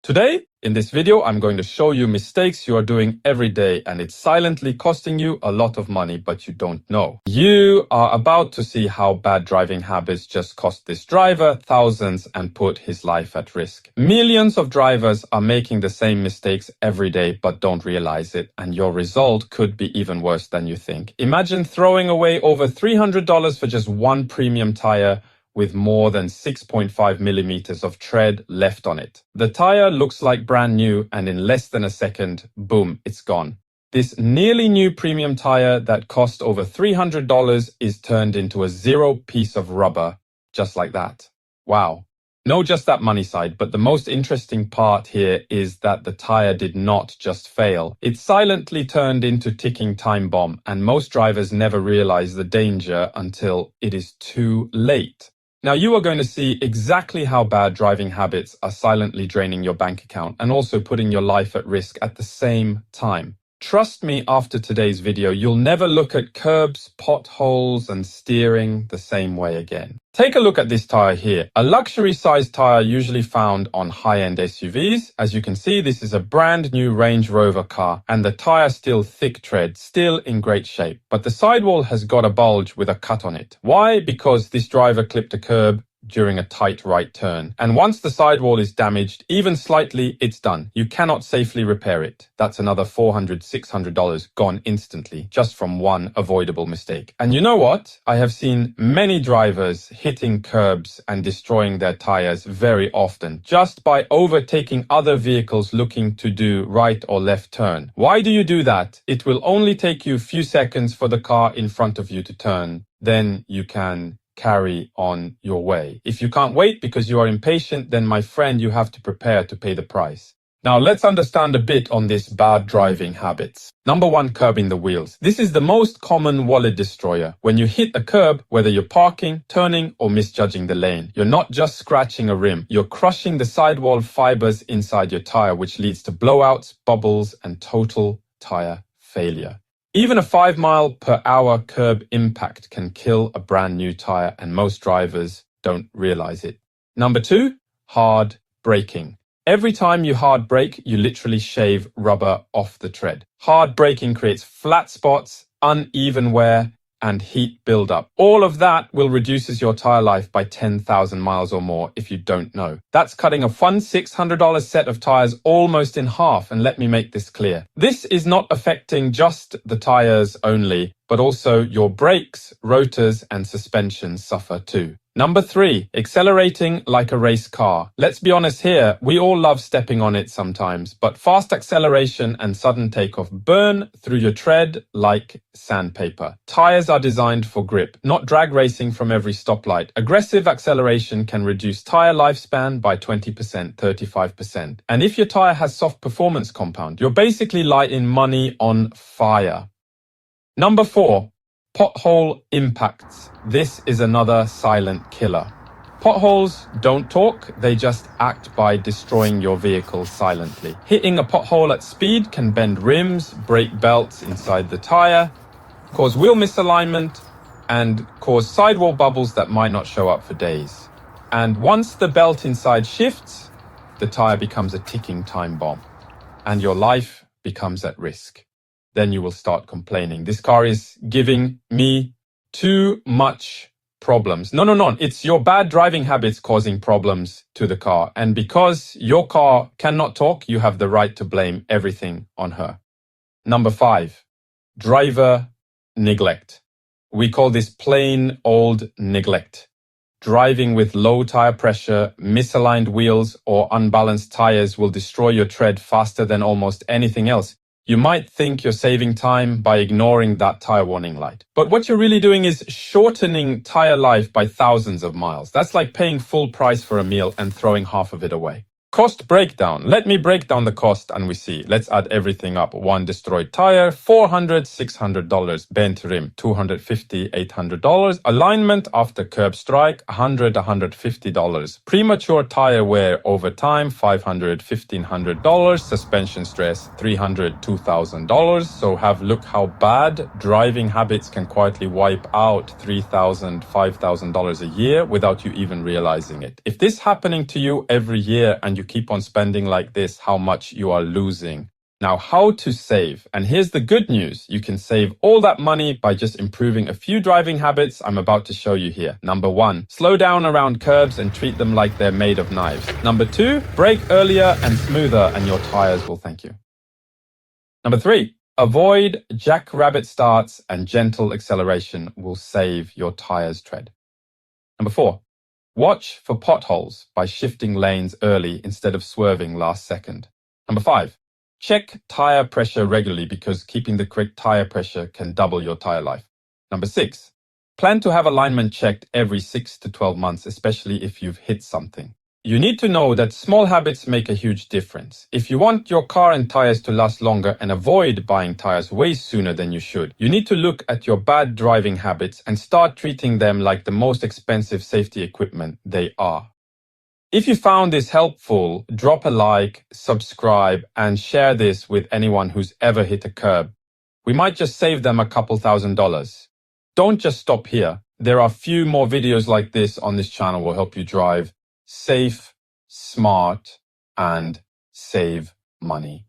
Today, in this video, I'm going to show you mistakes you are doing every day and it's silently costing you a lot of money, but you don't know. You are about to see how bad driving habits just cost this driver thousands and put his life at risk. Millions of drivers are making the same mistakes every day but don't realize it, and your result could be even worse than you think. Imagine throwing away over $300 for just one premium tire with more than 6.5 millimeters of tread left on it. The tire looks like brand new and in less than a second, boom, it's gone. This nearly new premium tire that cost over $300 is turned into a zero piece of rubber, just like that. Wow. No, just that money side, but the most interesting part here is that the tire did not just fail. It silently turned into ticking time bomb, and most drivers never realize the danger until it is too late. Now you are going to see exactly how bad driving habits are silently draining your bank account and also putting your life at risk at the same time. Trust me, after today's video, you'll never look at curbs, potholes, and steering the same way again. Take a look at this tire here, a luxury-sized tire usually found on high-end SUVs. As you can see, this is a brand new Range Rover car, and the tire still thick tread, still in great shape. But the sidewall has got a bulge with a cut on it. Why? Because this driver clipped a curb during a tight right turn. And once the sidewall is damaged, even slightly, it's done. You cannot safely repair it. That's another $400, $600 gone instantly, just from one avoidable mistake. And you know what? I have seen many drivers hitting curbs and destroying their tires very often, just by overtaking other vehicles looking to do right or left turn. Why do you do that? It will only take you a few seconds for the car in front of you to turn. Then you can carry on your way. If you can't wait because you are impatient, then my friend, you have to prepare to pay the price. Now let's understand a bit on this bad driving habits. Number one, curbing the wheels. This is the most common wallet destroyer. When you hit a curb, whether you're parking, turning, or misjudging the lane, you're not just scratching a rim, you're crushing the sidewall fibers inside your tire, which leads to blowouts, bubbles, and total tire failure. Even a 5-mile-per-hour curb impact can kill a brand new tire, and most drivers don't realize it. Number two, hard braking. Every time you hard brake, you literally shave rubber off the tread. Hard braking creates flat spots, uneven wear, and heat buildup. All of that will reduces your tire life by 10,000 miles or more if you don't know. That's cutting a fun $600 set of tires almost in half, and let me make this clear. This is not affecting just the tires only, but also your brakes, rotors, and suspension suffer too. Number three, accelerating like a race car. Let's be honest here, we all love stepping on it sometimes, but fast acceleration and sudden takeoff burn through your tread like sandpaper. Tires are designed for grip, not drag racing from every stoplight. Aggressive acceleration can reduce tire lifespan by 20%, 35%. And if your tire has soft performance compound, you're basically lighting money on fire. Number four, pothole impacts. This is another silent killer. Potholes don't talk, they just act by destroying your vehicle silently. Hitting a pothole at speed can bend rims, break belts inside the tire, cause wheel misalignment, and cause sidewall bubbles that might not show up for days. And once the belt inside shifts, the tire becomes a ticking time bomb, and your life becomes at risk. Then you will start complaining. This car is giving me too much problems. No. It's your bad driving habits causing problems to the car. And because your car cannot talk, you have the right to blame everything on her. Number five, driver neglect. We call this plain old neglect. Driving with low tire pressure, misaligned wheels, or unbalanced tires will destroy your tread faster than almost anything else. You might think you're saving time by ignoring that tire warning light. But what you're really doing is shortening tire life by thousands of miles. That's like paying full price for a meal and throwing half of it away. Cost breakdown. Let me break down the cost and we see. Let's add everything up. One destroyed tire, $400, $600. Bent rim, $250, $800. Alignment after curb strike, $100, $150. Premature tire wear over time, $500, $1,500. Suspension stress, $300, $2,000. So look how bad driving habits can quietly wipe out $3,000, $5,000 a year without you even realizing it. If this is happening to you every year and you you keep on spending like this, how much you are losing. Now, how to save. And here's the good news. You can save all that money by just improving a few driving habits I'm about to show you here. Number 1, slow down around curbs and treat them like they're made of knives. Number 2, brake earlier and smoother and your tires will thank you. Number 3, avoid jackrabbit starts and gentle acceleration will save your tires tread. Number 4, watch for potholes by shifting lanes early instead of swerving last second. Number 5, check tire pressure regularly because keeping the correct tire pressure can double your tire life. Number 6, plan to have alignment checked every 6 to 12 months, especially if you've hit something. You need to know that small habits make a huge difference. If you want your car and tires to last longer and avoid buying tires way sooner than you should, you need to look at your bad driving habits and start treating them like the most expensive safety equipment they are. If you found this helpful, drop a like, subscribe, and share this with anyone who's ever hit a curb. We might just save them a couple $1,000s. Don't just stop here. There are a few more videos like this on this channel will help you drive safe, smart, and save money.